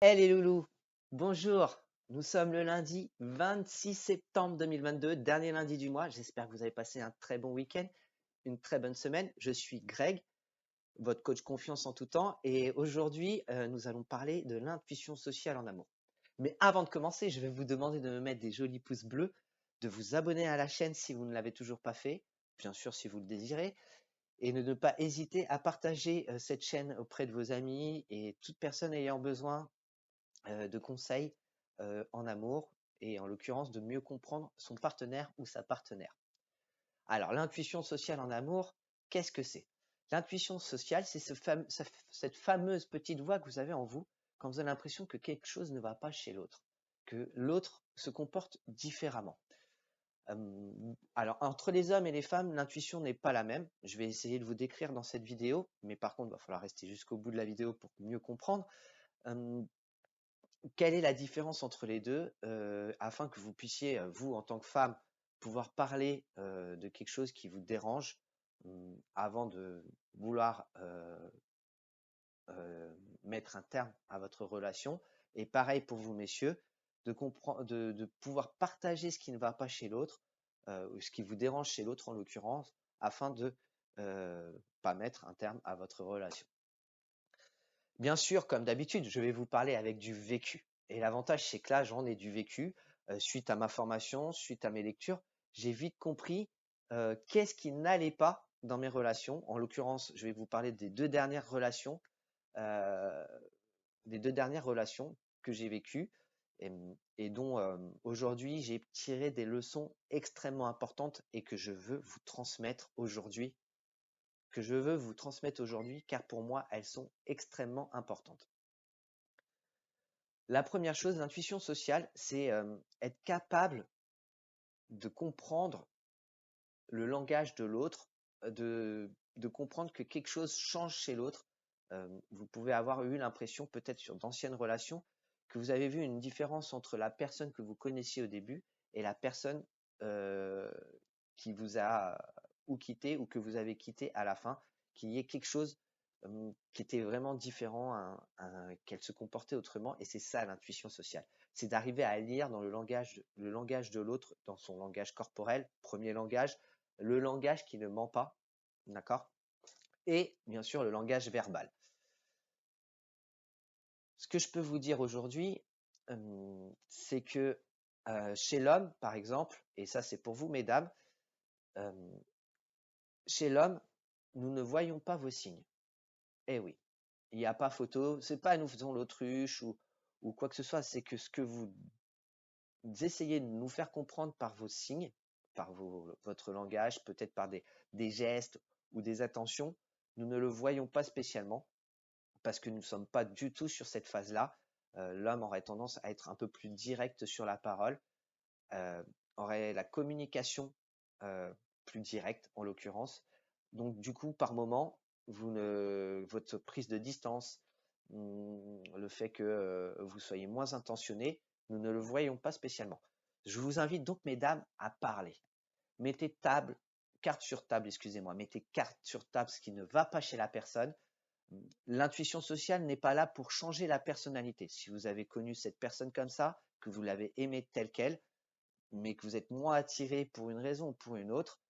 Hey les loulous, bonjour. Nous sommes le lundi 26 septembre 2022, dernier lundi du mois. J'espère que vous avez passé un très bon week-end, une très bonne semaine. Je suis Greg, votre coach confiance en tout temps, et aujourd'hui, nous allons parler de l'intuition sociale en amour. Mais avant de commencer, je vais vous demander de me mettre des jolis pouces bleus, de vous abonner à la chaîne si vous ne l'avez toujours pas fait, bien sûr si vous le désirez, et de ne pas hésiter à partager cette chaîne auprès de vos amis et toute personne ayant besoin de conseils en amour et en l'occurrence de mieux comprendre son partenaire ou sa partenaire. Alors l'intuition sociale en amour, qu'est-ce que c'est? L'intuition sociale, c'est cette fameuse petite voix que vous avez en vous quand vous avez l'impression que quelque chose ne va pas chez l'autre, que l'autre se comporte différemment. Alors entre les hommes et les femmes, l'intuition n'est pas la même. Je vais essayer de vous décrire dans cette vidéo, mais par contre, il va falloir rester jusqu'au bout de la vidéo pour mieux comprendre. Quelle est la différence entre les deux afin que vous puissiez, vous, en tant que femme, pouvoir parler de quelque chose qui vous dérange avant de vouloir mettre un terme à votre relation. Et pareil pour vous, messieurs, de pouvoir partager ce qui ne va pas chez l'autre, ou ce qui vous dérange chez l'autre en l'occurrence, afin de pas mettre un terme à votre relation. Bien sûr, comme d'habitude, je vais vous parler avec du vécu. Et l'avantage, c'est que là, j'en ai du vécu. Suite à ma formation, suite à mes lectures, j'ai vite compris qu'est-ce qui n'allait pas dans mes relations. En l'occurrence, je vais vous parler euh, des deux dernières relations que j'ai vécues et, et dont aujourd'hui j'ai tiré des leçons extrêmement importantes et que je veux vous transmettre aujourd'hui, car pour moi, elles sont extrêmement importantes. La première chose, l'intuition sociale, c'est être capable de comprendre le langage de l'autre, de comprendre que quelque chose change chez l'autre. Vous pouvez avoir eu l'impression, peut-être sur d'anciennes relations, que vous avez vu une différence entre la personne que vous connaissiez au début et la personne euh, qui vous a ou quitté ou que vous avez quitté à la fin, qu'il y ait quelque chose qui était vraiment différent, qu'elle se comportait autrement. Et c'est ça l'intuition sociale. C'est d'arriver à lire dans le langage de l'autre, dans son langage corporel, premier langage, le langage qui ne ment pas, d'accord? Et bien sûr le langage verbal. Ce que je peux vous dire aujourd'hui, c'est que chez l'homme, par exemple, et ça c'est pour vous mesdames, euh, chez l'homme, nous ne voyons pas vos signes. Eh oui, il n'y a pas photo, c'est pas nous faisons l'autruche ou quoi que ce soit, c'est que ce que vous essayez de nous faire comprendre par vos signes, par votre langage, peut-être par des gestes ou des attentions, nous ne le voyons pas spécialement parce que nous ne sommes pas du tout sur cette phase-là. L'homme aurait tendance à être un peu plus direct sur la parole, euh, aurait la communication euh, plus directe en l'occurrence. Donc du coup, par moment, votre prise de distance, le fait que vous soyez moins intentionné, nous ne le voyons pas spécialement. Je vous invite donc, mesdames, à parler. Mettez carte sur table, excusez-moi, mettez carte sur table ce qui ne va pas chez la personne. L'intuition sociale n'est pas là pour changer la personnalité. Si vous avez connu cette personne comme ça, que vous l'avez aimée telle qu'elle, mais que vous êtes moins attiré pour une raison ou pour une autre,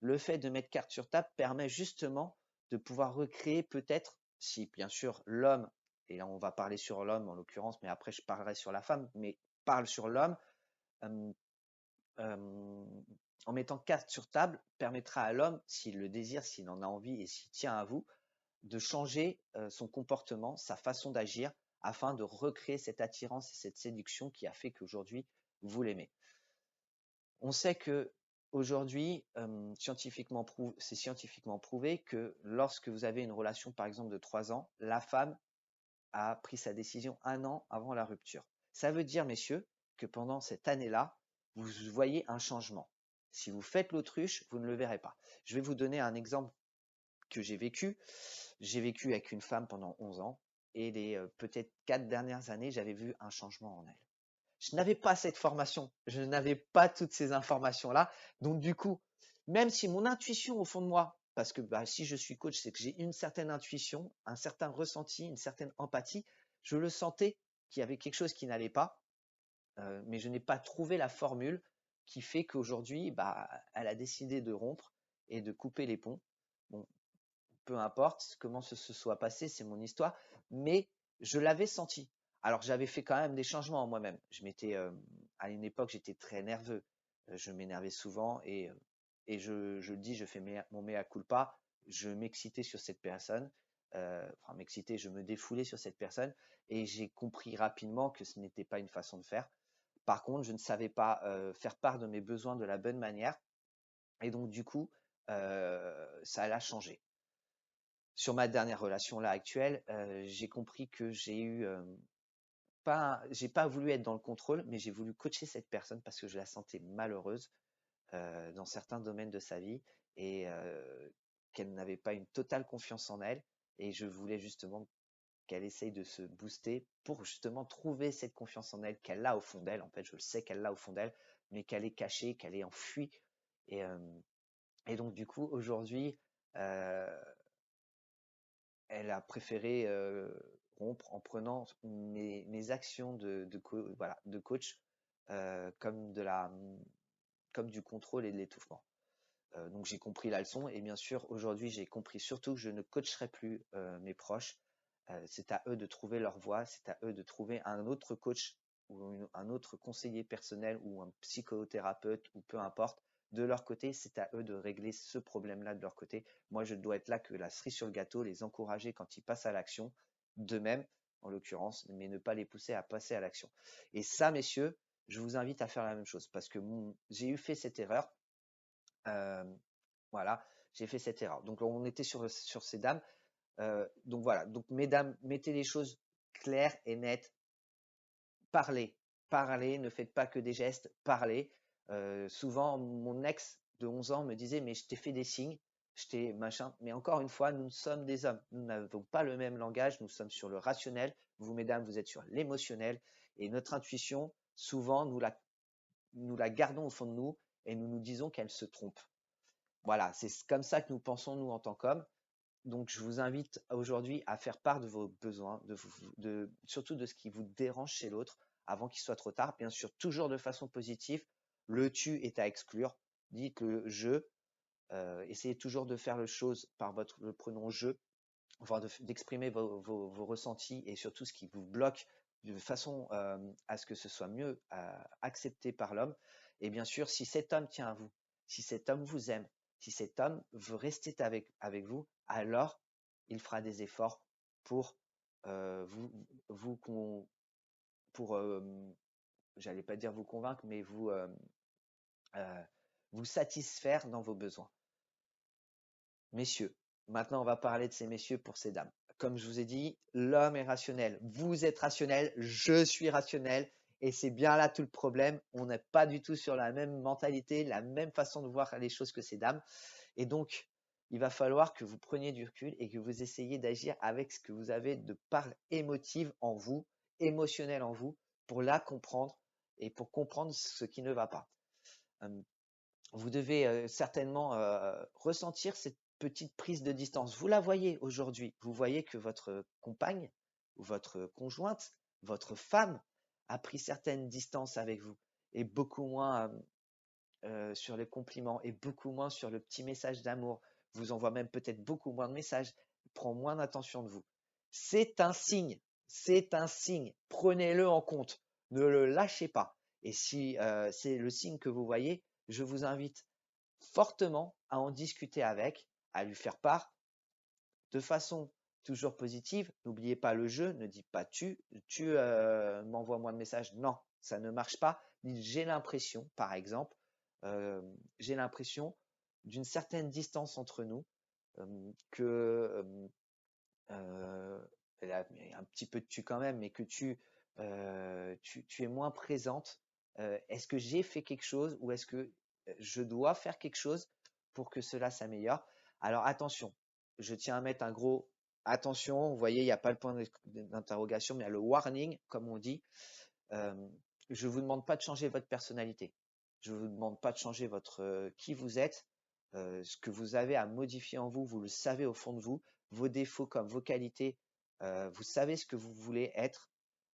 le fait de mettre carte sur table permet justement de pouvoir recréer peut-être, si bien sûr l'homme, et là on va parler sur l'homme en l'occurrence, mais après je parlerai sur la femme, mais parle sur l'homme, euh, euh, en mettant carte sur table, permettra à l'homme, s'il le désire, s'il en a envie et s'il tient à vous, de changer son comportement, sa façon d'agir, afin de recréer cette attirance et cette séduction qui a fait qu'aujourd'hui vous l'aimez. On sait que aujourd'hui, c'est scientifiquement prouvé que lorsque vous avez une relation, par exemple, de 3 ans, la femme a pris sa décision 1 an avant la rupture. Ça veut dire, messieurs, que pendant cette année-là, vous voyez un changement. Si vous faites l'autruche, vous ne le verrez pas. Je vais vous donner un exemple que j'ai vécu. J'ai vécu avec une femme pendant 11 ans et les peut-être 4 dernières années, j'avais vu un changement en elle. Je n'avais pas cette formation, je n'avais pas toutes ces informations-là. Donc du coup, même si mon intuition au fond de moi, parce que si je suis coach, c'est que j'ai une certaine intuition, un certain ressenti, une certaine empathie, je le sentais qu'il y avait quelque chose qui n'allait pas, mais je n'ai pas trouvé la formule qui fait qu'aujourd'hui, bah, elle a décidé de rompre et de couper les ponts. Bon, peu importe comment ce se soit passé, c'est mon histoire, mais je l'avais senti. Alors j'avais fait quand même des changements en moi-même. À une époque, j'étais très nerveux. Je m'énervais souvent et je le dis, je fais mon mea culpa. Je m'excitais sur cette personne. Enfin, m'excitais, je me défoulais sur cette personne et j'ai compris rapidement que ce n'était pas une façon de faire. Par contre, je ne savais pas faire part de mes besoins de la bonne manière et donc du coup, ça l'a changé. Sur ma dernière relation là actuelle, j'ai compris que j'ai pas voulu être dans le contrôle, mais j'ai voulu coacher cette personne parce que je la sentais malheureuse dans certains domaines de sa vie et qu'elle n'avait pas une totale confiance en elle. Et je voulais justement qu'elle essaye de se booster pour justement trouver cette confiance en elle qu'elle a au fond d'elle. En fait, je le sais qu'elle l'a au fond d'elle, mais qu'elle est cachée, qu'elle est enfuie. Et, euh, et donc du coup, aujourd'hui, euh, elle a préféré rompre en prenant mes actions voilà, de coach comme comme du contrôle et de l'étouffement. Donc j'ai compris la leçon et bien sûr aujourd'hui j'ai compris surtout que je ne coacherai plus mes proches. C'est à eux de trouver leur voie, c'est à eux de trouver un autre coach ou un autre conseiller personnel ou un psychothérapeute ou peu importe. De leur côté, c'est à eux de régler ce problème-là de leur côté. Moi, je dois être là que la cerise sur le gâteau, les encourager quand ils passent à l'action, d'eux-mêmes en l'occurrence, mais ne pas les pousser à passer à l'action. Et ça, messieurs, je vous invite à faire la même chose parce que j'ai fait cette erreur. Euh, voilà, j'ai fait cette erreur. Donc on était sur ces dames. Donc voilà, donc mesdames, mettez les choses claires et nettes. Parlez, parlez, ne faites pas que des gestes, parlez. Souvent, mon ex de 11 ans me disait, mais je t'ai fait des signes, je t'ai machin. Mais encore une fois, nous sommes des hommes. Nous n'avons pas le même langage, nous sommes sur le rationnel. Vous, mesdames, vous êtes sur l'émotionnel. Et notre intuition, souvent, nous la gardons au fond de nous et nous nous disons qu'elle se trompe. Voilà, c'est comme ça que nous pensons, nous, en tant qu'hommes. Donc, je vous invite aujourd'hui à faire part de vos besoins, surtout de ce qui vous dérange chez l'autre avant qu'il soit trop tard. Bien sûr, toujours de façon positive. Le tu est à exclure. Dites le je. Essayez toujours de faire les choses par le pronom je, enfin d'exprimer vos ressentis et surtout ce qui vous bloque de façon à ce que ce soit mieux accepté par l'homme. Et bien sûr, si cet homme tient à vous, si cet homme vous aime, si cet homme veut rester avec vous, alors il fera des efforts pour vous pour j'allais pas dire vous convaincre, mais vous satisfaire dans vos besoins. Messieurs, maintenant on va parler de ces messieurs pour ces dames. Comme je vous ai dit, l'homme est rationnel. Vous êtes rationnel, je suis rationnel. Et c'est bien là tout le problème. On n'est pas du tout sur la même mentalité, la même façon de voir les choses que ces dames. Et donc, il va falloir que vous preniez du recul et que vous essayiez d'agir avec ce que vous avez de part émotive en vous, émotionnelle en vous, pour la comprendre et pour comprendre ce qui ne va pas. Vous devez certainement ressentir cette petite prise de distance. Vous la voyez aujourd'hui. Vous voyez que votre compagne ou votre conjointe, votre femme a pris certaines distances avec vous et beaucoup moins sur les compliments et beaucoup moins sur le petit message d'amour. Vous envoie même peut-être beaucoup moins de messages, prend moins d'attention de vous. C'est un signe, c'est un signe. Prenez-le en compte, ne le lâchez pas. Et si c'est le signe que vous voyez, je vous invite fortement à en discuter avec, à lui faire part de façon toujours positive. N'oubliez pas le je, ne dites pas tu m'envoies moins de messages. Non, ça ne marche pas. Dites j'ai l'impression, par exemple, j'ai l'impression d'une certaine distance entre nous, que un petit peu de tu quand même, mais que tu es moins présente. Est-ce que j'ai fait quelque chose ou est-ce que je dois faire quelque chose pour que cela s'améliore? Alors attention, je tiens à mettre un gros attention. Vous voyez, il n'y a pas le point d'interrogation, mais il y a le warning, comme on dit. Euh, je vous demande pas de changer votre personnalité. Je vous demande pas de changer qui vous êtes. Ce que vous avez à modifier en vous, vous le savez au fond de vous. Vos défauts comme vos qualités, vous savez ce que vous voulez être.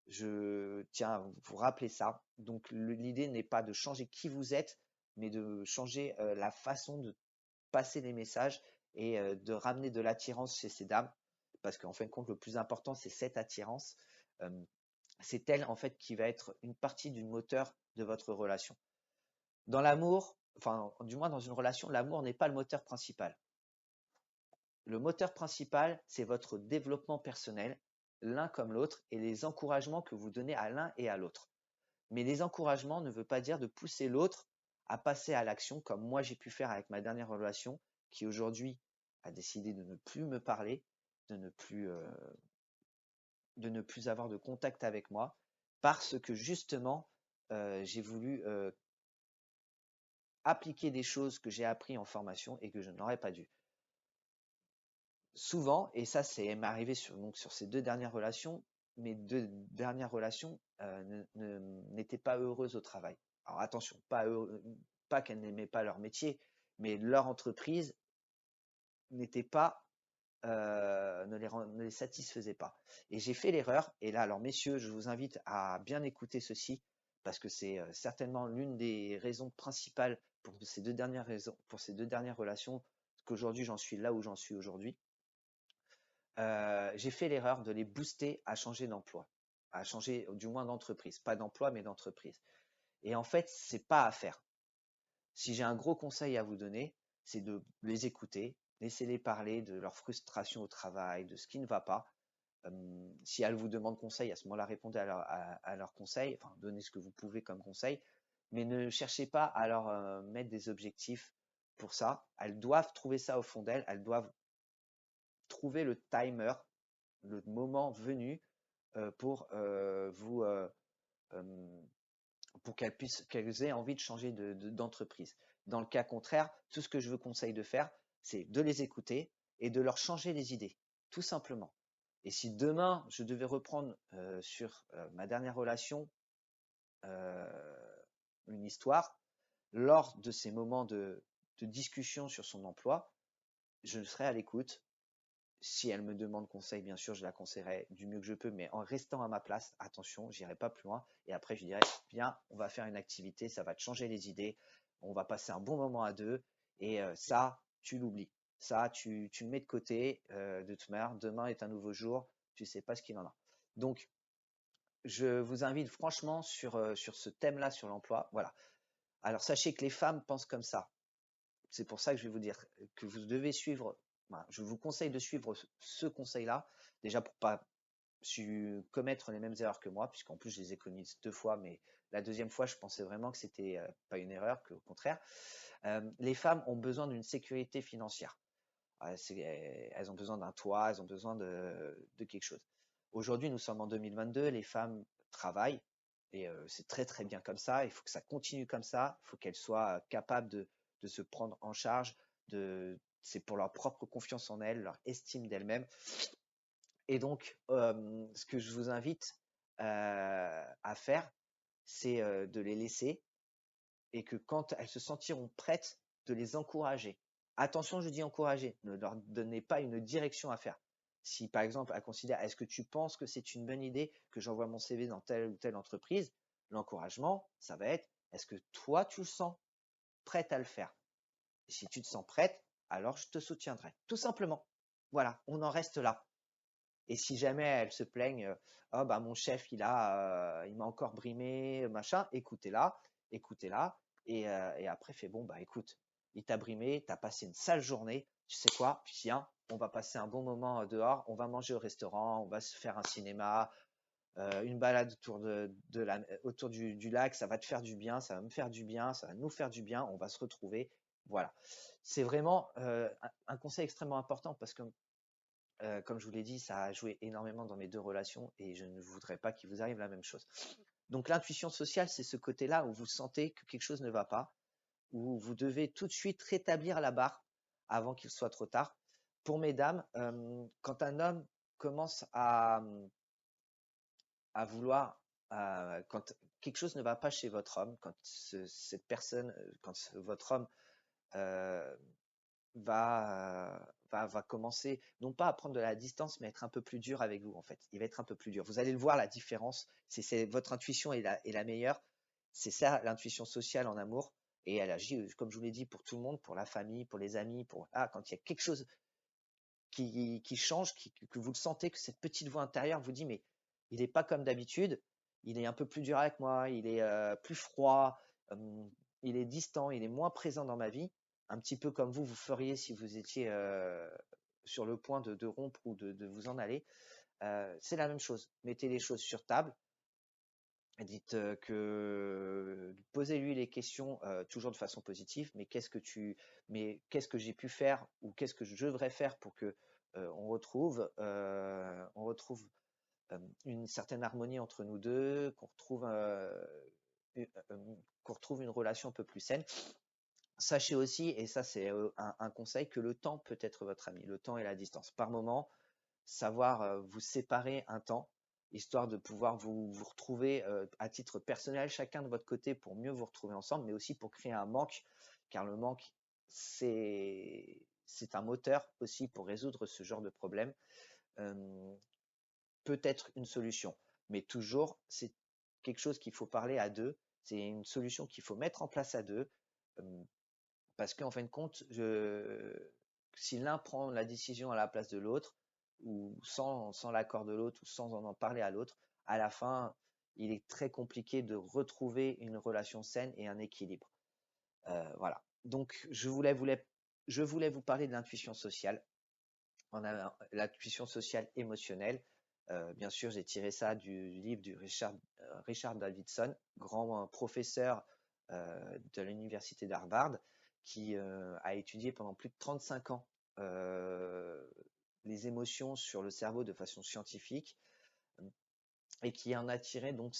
Je tiens à vous rappeler ça. Donc l'idée n'est pas de changer qui vous êtes, mais de changer la façon de passer les messages et de ramener de l'attirance chez ces dames. Parce qu'en fin de compte, le plus important, c'est cette attirance. Euh, c'est elle, en fait, qui va être une partie du moteur de votre relation. Dans l'amour, enfin, du moins dans une relation, l'amour n'est pas le moteur principal. Le moteur principal, c'est votre développement personnel, l'un comme l'autre, et les encouragements que vous donnez à l'un et à l'autre. Mais les encouragements ne veut pas dire de pousser l'autre à passer à l'action, comme moi j'ai pu faire avec ma dernière relation, qui aujourd'hui a décidé de ne plus me parler, de ne plus, euh, de ne plus avoir de contact avec moi, parce que justement, j'ai voulu appliquer des choses que j'ai appris en formation et que je n'aurais pas dû. Souvent, et ça c'est m'est arrivé sur ces 2 dernières relations, mes 2 dernières relations n'étaient pas heureuses au travail. Alors attention, pas qu'elles n'aimaient pas leur métier, mais leur entreprise n'était pas, ne les satisfaisait pas. Et j'ai fait l'erreur, et là, alors messieurs, je vous invite à bien écouter ceci, parce que c'est certainement l'une des raisons principales pour ces 2 dernières relations, qu'aujourd'hui j'en suis là où j'en suis aujourd'hui. J'ai fait l'erreur de les booster à changer d'emploi, à changer du moins d'entreprise, pas d'emploi mais d'entreprise. Et en fait, c'est pas à faire. Si j'ai un gros conseil à vous donner, c'est de les écouter, laissez-les parler de leur frustration au travail, de ce qui ne va pas. Si elles vous demandent conseil, à ce moment-là, répondez à leurs conseils, enfin, donnez ce que vous pouvez comme conseil, mais ne cherchez pas à leur mettre des objectifs pour ça. Elles doivent trouver ça au fond d'elles, elles doivent trouver le timer, le moment venu pour pour qu'elles aient envie de changer d'entreprise. Dans le cas contraire, tout ce que je vous conseille de faire, c'est de les écouter et de leur changer les idées, tout simplement. Et si demain je devais reprendre sur ma dernière relation une histoire, lors de ces moments de discussion sur son emploi, je serai à l'écoute. Si elle me demande conseil, bien sûr, je la conseillerai du mieux que je peux, mais en restant à ma place, attention, j'irai pas plus loin. Et après, je dirais, viens, on va faire une activité, ça va te changer les idées, on va passer un bon moment à deux, et ça, tu l'oublies. Ça, tu le mets de côté, de toute manière, demain est un nouveau jour, tu sais pas ce qu'il en a. Donc, je vous invite franchement sur ce thème-là, sur l'emploi. Voilà. Alors, sachez que les femmes pensent comme ça. C'est pour ça que je vais vous dire que vous devez suivre, voilà, je vous conseille de suivre ce conseil-là, déjà pour pas commettre les mêmes erreurs que moi, puisqu'en plus je les ai commises 2 fois, mais la deuxième fois, je pensais vraiment que c'était pas une erreur, qu'au contraire. Les femmes ont besoin d'une sécurité financière. Elles ont besoin d'un toit, elles ont besoin de quelque chose. Aujourd'hui, nous sommes en 2022, les femmes travaillent et c'est très très bien comme ça. Il faut que ça continue comme ça. Il faut qu'elles soient capables de se prendre en charge. C'est pour leur propre confiance en elles, leur estime d'elles-mêmes. Et donc, ce que je vous invite à faire, c'est de les laisser et que quand elles se sentiront prêtes, de les encourager. Attention, je dis encourager, ne leur donnez pas une direction à faire. Si par exemple elle considère, est-ce que tu penses que c'est une bonne idée que j'envoie mon CV dans telle ou telle entreprise, l'encouragement, ça va être, est-ce que toi tu le sens prête à le faire? Et si tu te sens prête, alors je te soutiendrai. Tout simplement. Voilà, on en reste là. Et si jamais elles se plaignent, oh bah mon chef il m'a encore brimé, machin, écoutez-la, écoutez-la, et après fait bon bah écoute, il t'a brimé, t'as passé une sale journée, tu sais quoi, viens, on va passer un bon moment dehors, on va manger au restaurant, on va se faire un cinéma, une balade autour du lac, ça va te faire du bien, ça va me faire du bien, ça va nous faire du bien, on va se retrouver, voilà. C'est vraiment un conseil extrêmement important parce que comme je vous l'ai dit, ça a joué énormément dans mes 2 relations et je ne voudrais pas qu'il vous arrive la même chose. Donc l'intuition sociale, c'est ce côté-là où vous sentez que quelque chose ne va pas, où vous devez tout de suite rétablir la barre avant qu'il soit trop tard. Pour mesdames, quand un homme commence à vouloir, quand quelque chose ne va pas chez votre homme, quand cette personne, quand votre homme va va commencer, non pas à prendre de la distance, mais à être un peu plus dur avec vous, en fait. Il va être un peu plus dur. Vous allez le voir, la différence. Votre intuition est la meilleure. C'est ça, l'intuition sociale en amour. Et elle agit, comme je vous l'ai dit, pour tout le monde, pour la famille, pour les amis, quand il y a quelque chose qui change, que vous le sentez, que cette petite voix intérieure vous dit, mais il n'est pas comme d'habitude, il est un peu plus dur avec moi, il est plus froid, il est distant, il est moins présent dans ma vie, un petit peu comme vous feriez si vous étiez sur le point de rompre ou de vous en aller. C'est la même chose. Mettez les choses sur table. Dites que posez-lui les questions toujours de façon positive, mais qu'est-ce que j'ai pu faire ou qu'est-ce que je devrais faire pour que on retrouve une certaine harmonie entre nous deux, qu'on retrouve une relation un peu plus saine. Sachez aussi, et ça c'est un conseil, que le temps peut être votre ami, le temps et la distance. Par moment, savoir vous séparer un temps, histoire de pouvoir vous retrouver à titre personnel, chacun de votre côté, pour mieux vous retrouver ensemble, mais aussi pour créer un manque, car le manque, c'est un moteur aussi pour résoudre ce genre de problème. Peut être une solution, mais toujours, c'est quelque chose qu'il faut parler à deux, c'est une solution qu'il faut mettre en place à deux, parce qu'en fin de compte, si l'un prend la décision à la place de l'autre, ou sans l'accord de l'autre, ou sans en parler à l'autre, à la fin, il est très compliqué de retrouver une relation saine et un équilibre. Voilà. Donc, je voulais vous parler de l'intuition sociale. On a l'intuition sociale émotionnelle. Bien sûr, j'ai tiré ça du livre de Richard Davidson, grand professeur de l'université d'Harvard, qui a étudié pendant plus de 35 ans les émotions sur le cerveau de façon scientifique et qui en a tiré donc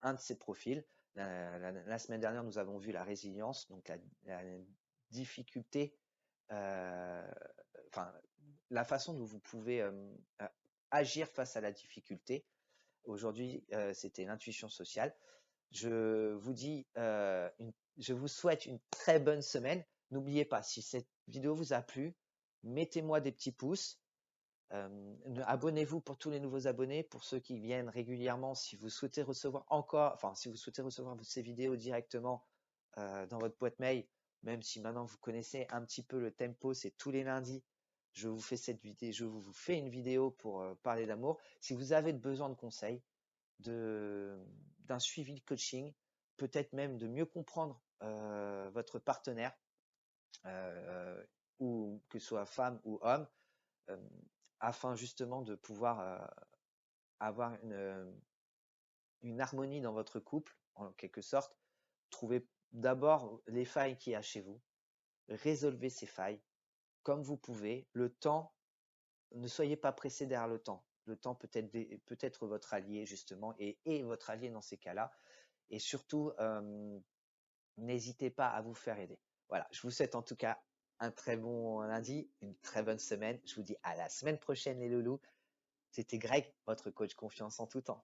un de ses profils. La semaine dernière, nous avons vu la résilience, donc la difficulté, enfin la façon dont vous pouvez agir face à la difficulté. Aujourd'hui, c'était l'intuition sociale. Je vous souhaite une très bonne semaine. N'oubliez pas, si cette vidéo vous a plu, mettez-moi des petits pouces. Abonnez-vous pour tous les nouveaux abonnés, pour ceux qui viennent régulièrement. Si vous souhaitez recevoir si vous souhaitez recevoir ces vidéos directement dans votre boîte mail, même si maintenant vous connaissez un petit peu le tempo, c'est tous les lundis. Je vous fais une vidéo pour parler d'amour. Si vous avez besoin de conseils, d'un suivi de coaching, peut-être même de mieux comprendre votre partenaire, ou que ce soit femme ou homme, euh, afin justement de pouvoir avoir une harmonie dans votre couple, en quelque sorte. Trouvez d'abord les failles qu'il y a chez vous, résolvez ces failles comme vous pouvez. Le temps, ne soyez pas pressé derrière le temps. Le temps peut être votre allié justement et votre allié dans ces cas-là. Et surtout, n'hésitez pas à vous faire aider. Voilà, je vous souhaite en tout cas un très bon lundi, une très bonne semaine. Je vous dis à la semaine prochaine les loulous. C'était Greg, votre coach confiance en tout temps.